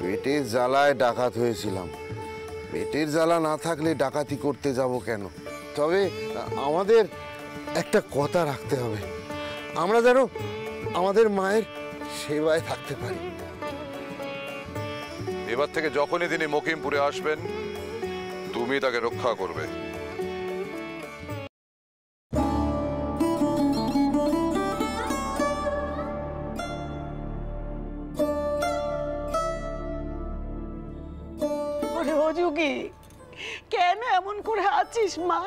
পেটের জ্বালায় ডাকাত হয়েছিলাম। পেটের জ্বালা না থাকলে ডাকাতি করতে যাব কেন? তবে আমাদের একটা কথা রাখতে হবে, আমরা যেন আমাদের মায়ের সেবায় থাকতে পারি। এবার থেকে যখনই তিনি মকিমপুরে আসবেন তুমি তাকে রক্ষা করবে। যোগী, কেন এমন করে আছিস মা?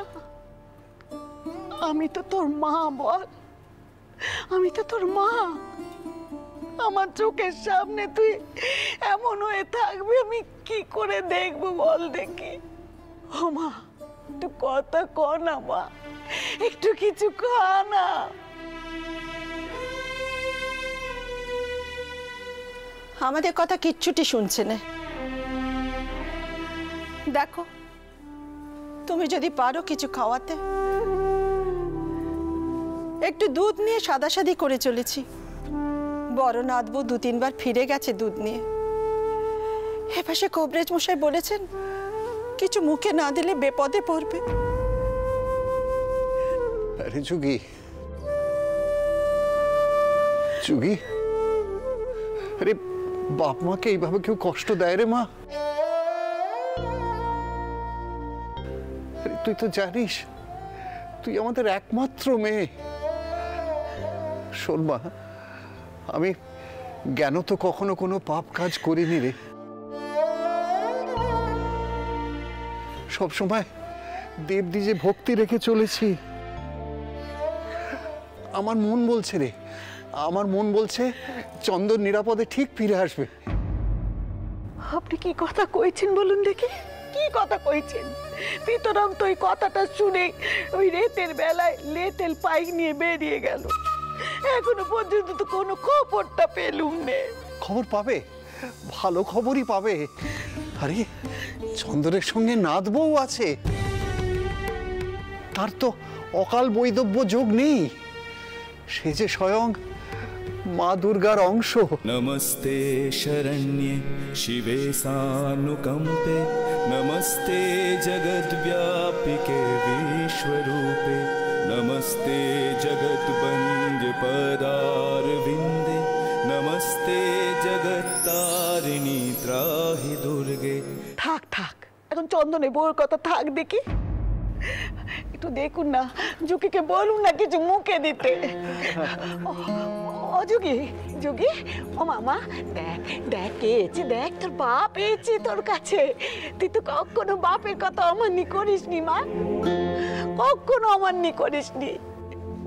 আমি তো তোর মা, বল, আমি তো তোর মা। আমার চোখের সামনে তুই এমন হয়ে থাকবি, আমি কি করে দেখবো বল দেখি? ও মা, একটু কথা ক না মা, একটু কিছু খা না। আমাদের কথা কিচ্ছুটি শুনছে না। দেখো, তুমি যদি পারো কিছু খাওয়াতে। একটু দুধ নিয়ে সাদাসাদি করে চলেছি। বড় নাতবু 2-3 বার ফিরে গেছে দুধ নিয়ে। এপাশে কবরেজ মশাই বলেছেন কিছু মুখে না দিলে বিপদে পড়বে। আরে যুগি, যুগি, আরে বাপ মাকে এইভাবে কেউ কষ্ট দেয় রে মা? তুই তো জানিস তুই আমাদের একমাত্র মেয়ে। শোন মা, আমি জ্ঞান তো কখনো কোনো পাপ কাজ করিনি রে। সবসময় দেবদ্বিজে ভক্তি রেখে চলেছি। আমার মন বলছে রে, আমার মন বলছে চন্দন নিরাপদে ঠিক ফিরে আসবে। আপনি কি কথা কইছেন বলুন দেখি, কি কথা কইছেন? পিতরাম তো ওই কথাটা শুনে ওই রেতের বেলায় লেটেল পাইক নিয়ে বেরিয়ে গেল। এখনো পর্যন্ত তো কোনো খবরটা পেলুম নে। খবর পাবে, ভালো খবরই পাবে। আরে চন্দনের সঙ্গে নাতবউ আছে, তার তো অকাল বৈদব্য যোগ নেই। সে যে স্বয়ং মা দুর্গার অংশ। নমস্তে শরণ্যে শিবে সানুকম্পে নমস্তে জগদ্ব্যাপিকে বিশ্বরূপে নমস্তে জগদ্বন্দ্য পদারবিন্দে নমস্তে জগত্তারিণী ত্রাহি দুর্গে। থাক থাক, এখন চন্দনের বউর কথা থাক দেখি। একটু দেখুন না, জুকিকে বলুন না কিছু মুখে দিতে। ও যোগী, যোগী, ও মামা, দেখ দেখ কে এসেছে, দেখ তোর বাপ এসেছে তোর কাছে। তুই তো কখনো বাপের কথা অমান্য করিসনি মা, কখনো অমান্য করিসনি।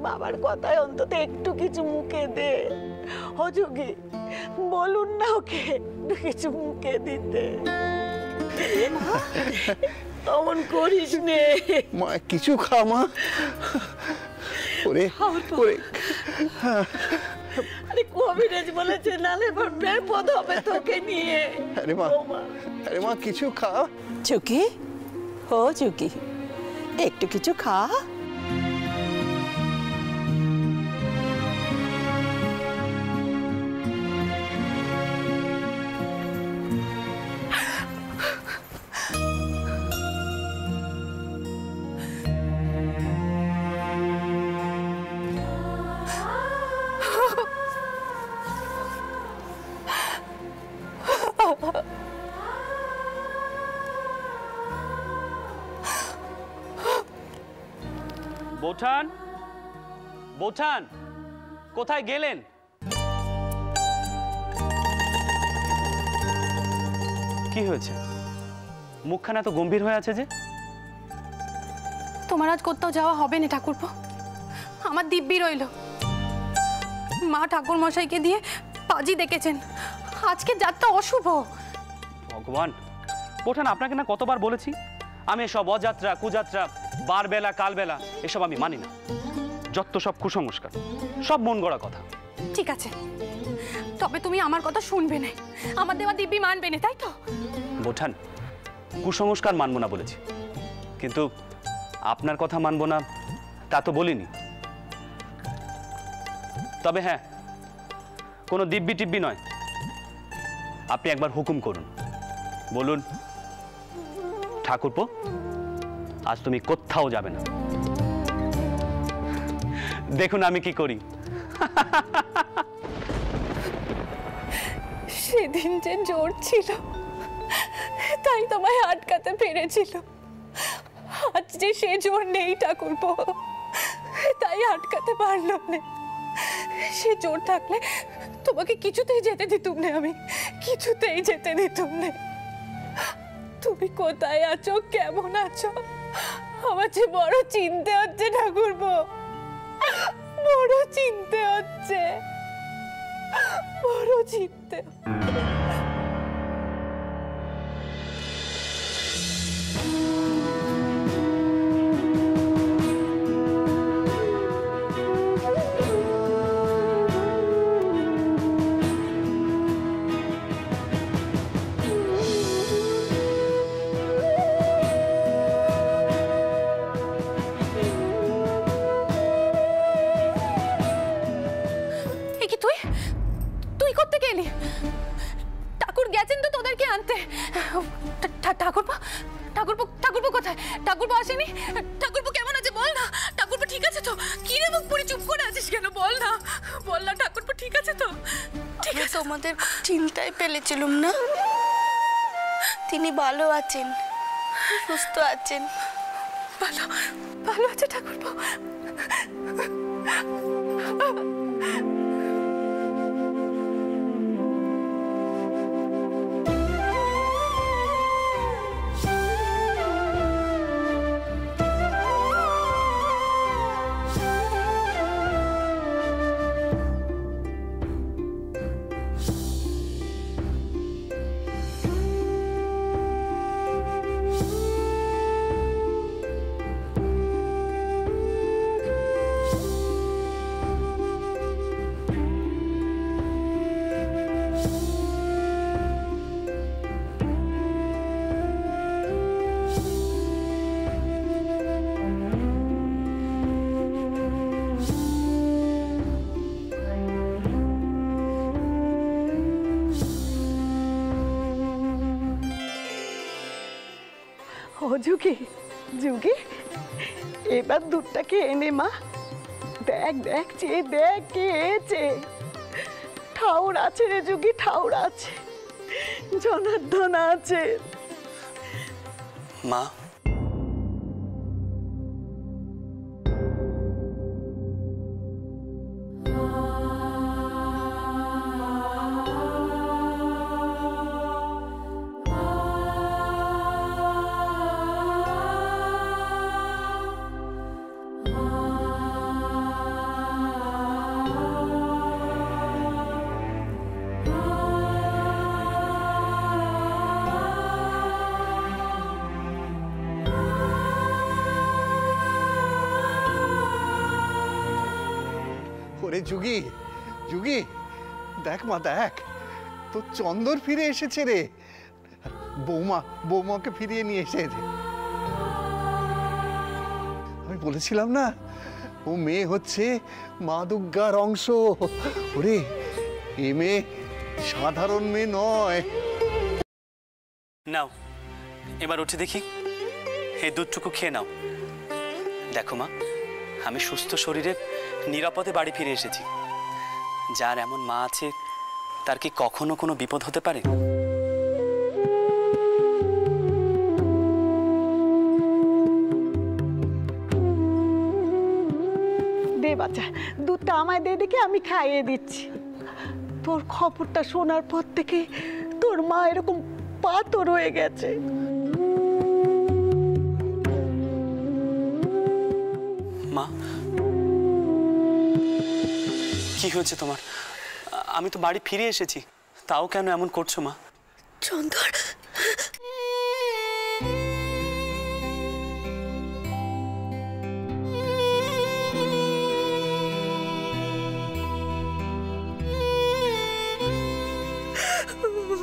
বাবার কথায় অন্তত একটু কিছু মুখে দে। ও যোগী, বলুন না ওকে একটু কিছু মুখে দিতে। অমন করিস নে মা, কিছু খা মা। ওরে ওরে, আরে কবিরাজ বলেছে নালে বিপদ হবে তোকে নিয়ে। আরে মা, আরে মা কিছু খা। চুকি, ও চুকি, একটু কিছু খা। বোঠান, বোঠান, কোথায় গেলেন? কি হয়েছে? মুখখানা এত গম্ভীর হয়ে আছে যে? তোমার আজ কোথাও যাওয়া হবে না ঠাকুরপো, আমার দিব্যি রইল। মা ঠাকুর মশাইকে দিয়ে পাজি ডেকেছেন, আজকে যাত্রা অশুভ। ভগবান, বোঠান আপনাকে না কতবার বলেছি আমি এসব অযাত্রা কুযাত্রা বারবেলা কালবেলা এসব আমি মানি না। যত সব কুসংস্কার, সব মন গড়া কথা। ঠিক আছে, তবে তুমি আমার কথা শুনবে না, আমার দেওয়া দিব্যি মানবে না, তাই তো? বোঠান, কুসংস্কার মানবো না বলেছি, কিন্তু আপনার কথা মানবো না তা তো বলিনি। তবে হ্যাঁ, কোনো দিব্যি টিব্যি নয়, আপনি একবার হুকুম করুন, বলুন ঠাকুরপো আজ তুমি কোথাও যাবে না। দেখুন আমি কি করি। সেদিন যে জোর ছিল তাই তোমায় আটকাতে পেরেছিল, আজ যে সে জোর নেই ঠাকুরপো, তাই আটকাতে পারলো না। সে জোর থাকলে তোমাকে কিছুতেই যেতে দিতুম না, আমি কিছুতেই যেতে দিতুম না। তুমি কোথায় আছো, কেমন আছো, আমার যে বড় চিন্তা হচ্ছে ঠাকুরপো, বড় চিন্তা হচ্ছে, বড় চিন্তা। ঠাকুরপো ঠাকুরপো ঠাকুরপো কোথায়? ঠাকুরপো আসেনি? ঠাকুরপো কেমন আছে বল না। ঠাকুরপো ঠিক আছে তো? কি রে মুখ পুরি চুপ করে আছিস কেন? বল না, বল না ঠাকুরপো ঠিক আছে তো? ঠিক আছে। তোমাদের চিন্তায় ফেলেছিলাম না, তিনি ভালো আছেন, সুস্থ আছেন। ভালো ভালো আছে ঠাকুরপো। ও যুগি, যুগি এবার দুধটাকে এনে মা, দেখ দেখ চেয়ে দেখ কে এসেছে। ঠাউর আছে রে যুগি, ঠাউর আছে, জনার্দন আছে। মা ওরে যুগি, যুগি দেখ মা দেখ, তো চন্দর ফিরে এসেছে রে। বৌমা, বৌমাকে ফিরিয়ে নিয়ে এসেছে। আমি বলেছিলাম না, ও মেয়ে হচ্ছে মা দুর্গার অংশ। ওরে এ মেয়ে সাধারণ মেয়ে নয়। নাও এবার উঠে দেখি, এই দুধটুকু খেয়ে নাও। দেখো মা, আমি সুস্থ শরীরে নিরাপদে বাড়ি ফিরে এসেছি। যার এমন মা আছে তার কি কখনো কোনো বিপদ হতে পারে? দে বাচ্চা, দুধটা আমায় দে, দেখে আমি খাইয়ে দিচ্ছি। তোর খবরটা শোনার পর থেকে তোর মা এরকম পাথর হয়ে গেছে। মা কি হয়েছে তোমার? আমি তো বাড়ি ফিরে এসেছি, তাও কেন এমন করছো মা? চন্দর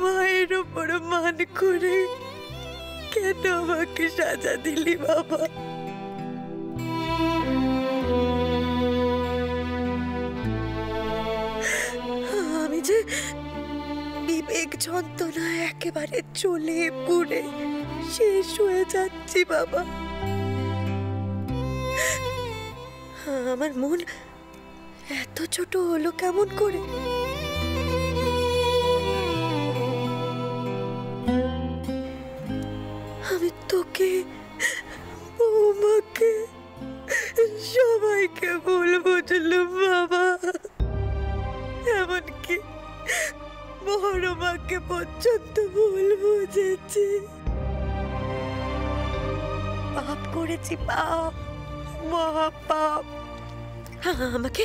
মায়ের উপর মান করে কেন আমাকে সাজা দিলি বাবা? আমি যে বিবেক যন্ত্রণায় একেবারে জ্বলে পুড়ে শেষ হয়ে যাচ্ছি বাবা। আমার মন এত ছোট হলো কেমন করে? আমি তোকে, বৌমাকে, সবাইকে ভুল বুঝলুম বাবা, এমনকি বড় মাকে পর্যন্ত ভুল বুঝেছি। পাপ করেছি, পাপ, মহাপাপ। আমাকে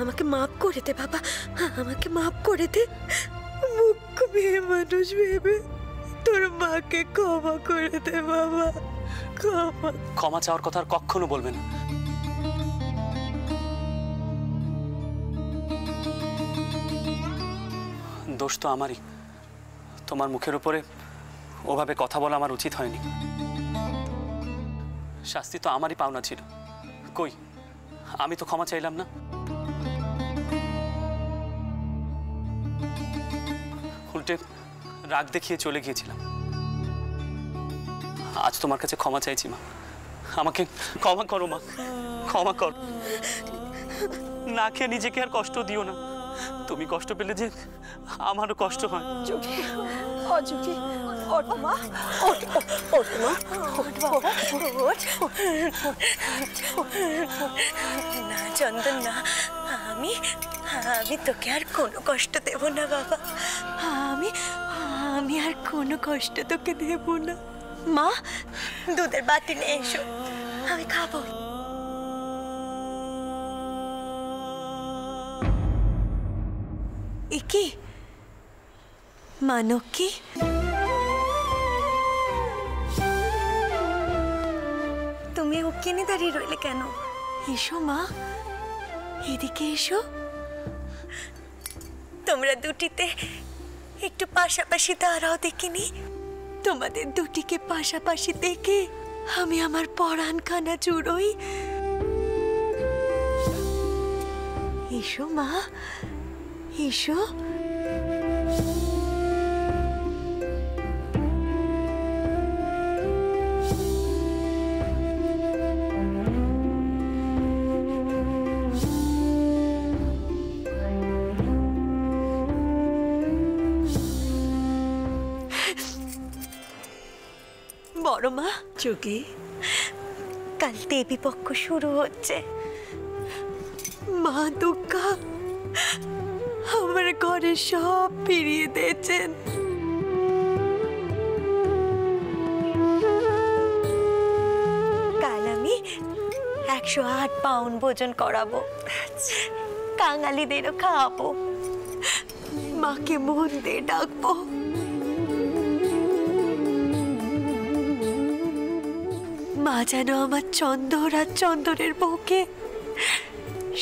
আমাকে মাফ করে দে বাবা, আমাকে মাফ করে দে। মুখ্য মেয়ে মানুষ ভেবে তোর মাকে ক্ষমা করে দে বাবা, ক্ষমা। ক্ষমা চাওয়ার কথা আর কখনো বলবে না। দোষ তো আমারই। তোমার মুখের উপরে ওভাবে কথা বলা আমার উচিত হয়নি। শাস্তি তো আমারই পাওনা ছিল। কই, আমি তো ক্ষমা চাইলাম না। উল্টে রাগ দেখিয়ে চলে গিয়েছিলাম। আজ তোমার কাছে ক্ষমা চাইছি মা, আমাকে ক্ষমা করো মা, ক্ষমা কর। না খেয়ে নিজেকে আর কষ্ট দিও না। তুমি কষ্ট পেলে যে আমারও কষ্ট হয়। চুকি, ও চুকি, ওঠ মা, ওঠ, ওঠ মা, ওঠ বাবা, ওঠ। না চন্দন, না, আমি তোকে আর কোনো কষ্ট দেব না বাবা। আমি আর কোনো কষ্ট তোকে দেব না। মা, দুধের বাটি নিয়ে এসো, আমি খাবো। কি মানব, কি তুমি ওখানে দাঁড়িয়ে রইলে কেন? এসো মা, এদিকে এসো। তোমরা দুটিতে একটু পাশাপাশি দাঁড়াও দেখিনি? তোমাদের দুটিকে পাশাপাশি দেখে আমি আমার পরাণখানা জুড়োই। এসো মা, এসো। বড় মা, চুকি, কাল দেবী পক্ষ শুরু হচ্ছে। মা দুর্গা আমার ঘরে সব ফিরিয়ে দিয়েছেন। কাল আমি 108 পাউন্ড ভোজন করাবো, কাঙালিদেরও খাওয়াবো, মাকে মন দিয়ে ডাকবো। মা যেন আমার চন্দর আর চন্দরের বউকে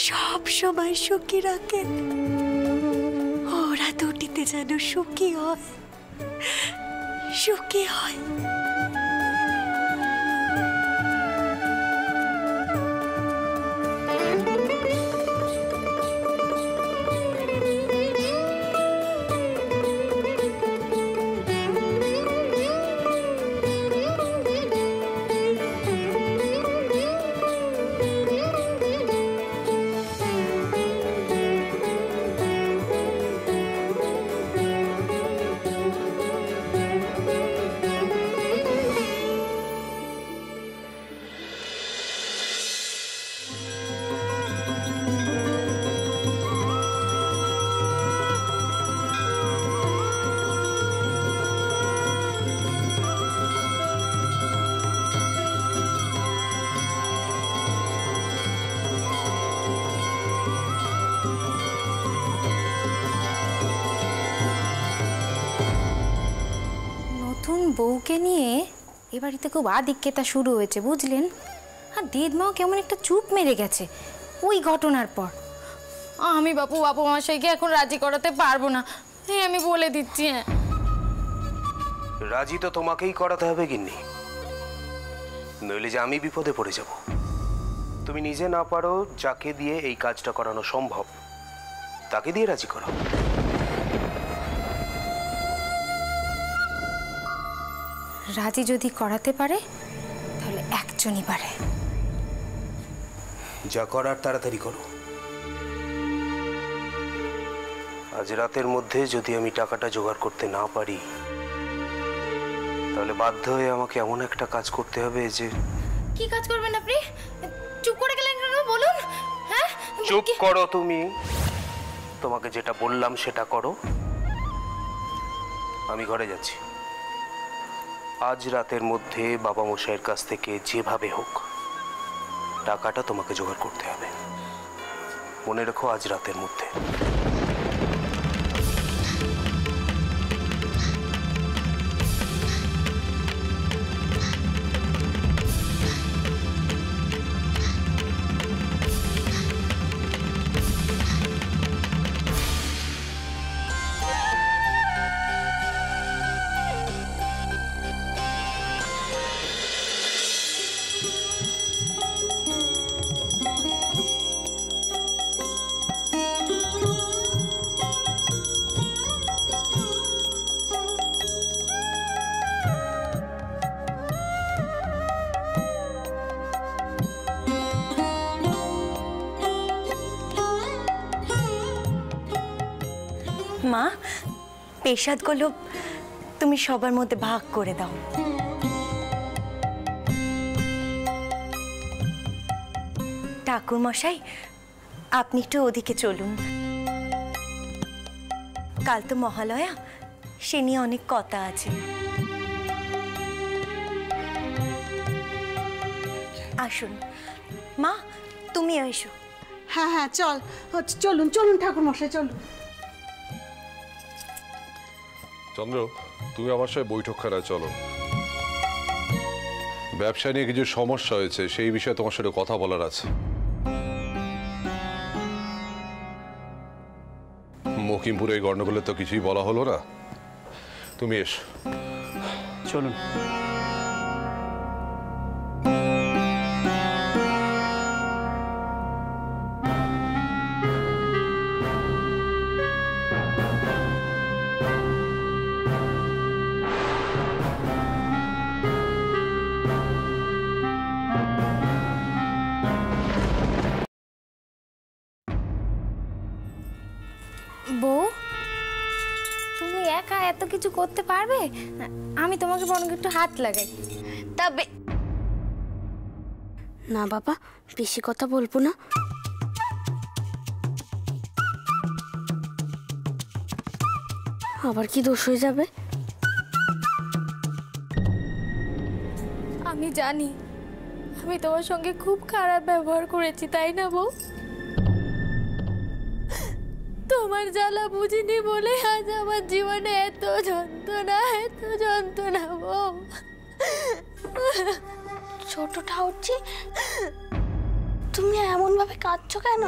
সব সময় সুখী রাখেন। ওরা দুটিতে যেন সুখী হয়, সুখী হয়। বউকে নিয়ে এ বাড়িতে খুব আধিক্যতা শুরু হয়েছে, বুঝলেন? আর দিদমাও কেমন একটা চুপ মেরে গেছে ওই ঘটনার পর। আমি বাপু মশাইকে এখন রাজি করাতে পারবো না, আমি বলে দিচ্ছি। হ্যাঁ, রাজি তো তোমাকেই করাতে হবে গিন্নি, নইলে যে আমি বিপদে পড়ে যাব। তুমি নিজে না পারো, যাকে দিয়ে এই কাজটা করানো সম্ভব তাকে দিয়ে রাজি করো। রাজি যদি করাতে পারে তাহলে একজনই পারে। যা করার তাড়াতাড়ি করো। আজ রাতের মধ্যে যদি আমি টাকাটা জোগাড় করতে না পারি তাহলে বাধ্য হয়ে আমাকে এমন একটা কাজ করতে হবে যে। কি কাজ করবেন আপনি? চুপ করে গেলেন কেন বলুন? হ্যাঁ, চুপ করো তুমি। তোমাকে যেটা বললাম সেটা করো। আমি ঘরে যাচ্ছি। আজ রাতের মধ্যে বাবা মশাইয়ের কাছ থেকে যেভাবে হোক টাকাটা তোমাকে জোগাড় করতে হবে। মনে রেখো, আজ রাতের মধ্যে। মা, পেশাদগুলো তুমি সবার মধ্যে ভাগ করে দাও। ঠাকুর মশাই, আপনি একটু ওদিকে চলুন। কাল তো মহালয়া, সে নিয়ে অনেক কথা আছে। আসুন মা, তুমিও এসো। হ্যাঁ হ্যাঁ, চলুন চলুন ঠাকুর মশাই, চলুন। চন্দ্র, তুমি আমার সাথে বৈঠকখানায় চলো। ব্যবসা নিয়ে কিছু সমস্যা হয়েছে, সেই বিষয়ে তোমার সাথে কথা বলার আছে। মকিমপুরে এই গণ্ডগোলে তো কিছুই বলা হলো না, তুমি এসো। চলুন। বউ, তুমি একা এত কিছু করতে পারবে? আমি তোমাকে বরং একটু হাত লাগাই। তবে না বাবা, বেশি কথা বলবো না। আবার কি দোষ হয়ে যাবে? আমি জানি আমি তোমার সঙ্গে খুব খারাপ ব্যবহার করেছি, তাই না বউ? তোমার জ্বালা বুঝিনি বলে আজ আমার জীবনে এত যন্ত্রণা বউ। ছোট ঠাকুরজি, তুমি এমন ভাবে কাঁদছো কেন?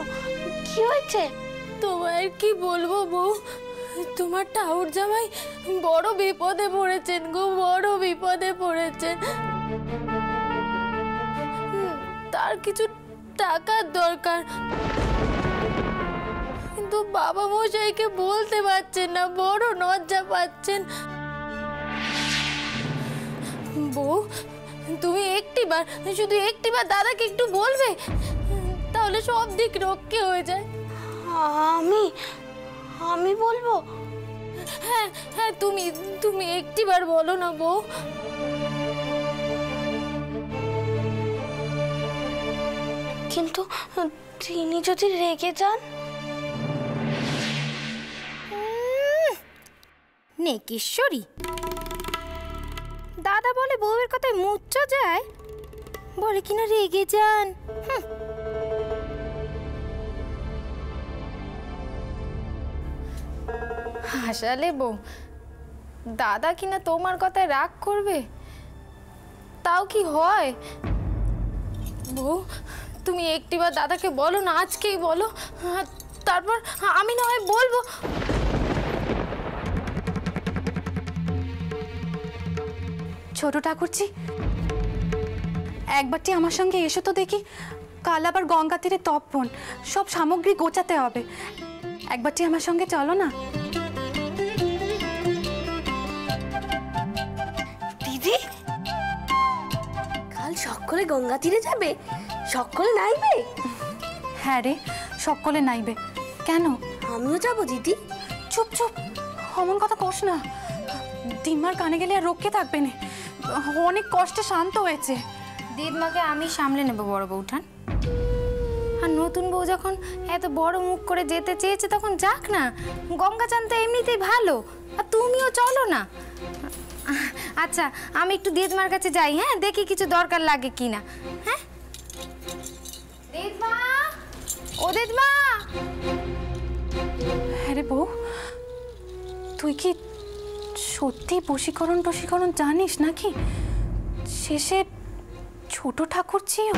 কি হয়েছে? তোমায় কি বলবো বউ, তোমার ঠাকুর জামাই বড় বিপদে পড়েছেন গো, বড় বিপদে পড়েছেন। তার কিছু টাকার দরকার, কিন্তু বাবা মশাইকে বলতে পারছেন না, বড় লজ্জা পাচ্ছেন। বউ, তুমি শুধু একটিবার দাদাকে একটু বলবে, তাহলে সব দিক রক্ষে হয়ে যায়। আমি বলবো? হ্যাঁ হ্যাঁ, তুমি একটিবার বলো না বউ। কিন্তু তিনি যদি রেগে যান? নেকিশ্বরী, দাদা বলে বউয়ের কথায় মুচ্চা যায়, বলে কিনা রেগে যান। হাসালে বউ, দাদা কিনা তোমার কথায় রাগ করবে, তাও কি হয়? বউ, তুমি একটিবার দাদাকে বলো না, আজকেই বলো, তারপর আমি না হয় বলবো। ছোট ঠাকুরজি, একবারটি আমার সঙ্গে এসো তো দেখি। কাল আবার গঙ্গা তীরে তর্পণ, সব সামগ্রী গোছাতে হবে। একবারটি আমার সঙ্গে চলো না। দিদি, সকলে গঙ্গা তীরে যাবে? সকলে নাইবে? হ্যাঁ রে, সকলে নাইবে। কেন? আমিও যাবো দিদি। চুপ চুপ, অমন কথা কস না। দিদিমার কানে গেলে আর রক্ষে থাকবে না, অনেক কষ্টে শান্ত হয়েছে। দিদিমাকে আমি সামলে নেব বড় বউঠান। আর নতুন বউ যখন এত বড় মুখ করে যেতে চেয়েছে তখন যাক না, গঙ্গা চান তো এমনিতেই ভালো। আর তুমিও চলো না। আচ্ছা আমি একটু দিদিমার কাছে যাই, হ্যাঁ, দেখি কিছু দরকার লাগে কিনা। হ্যাঁ দিদিমা, ও দিদিমা। হ্যাঁ রে বউ, তুই কি সত্যি বশীকরণ জানিস নাকি? শেষে ছোট ঠাকুরঝিও?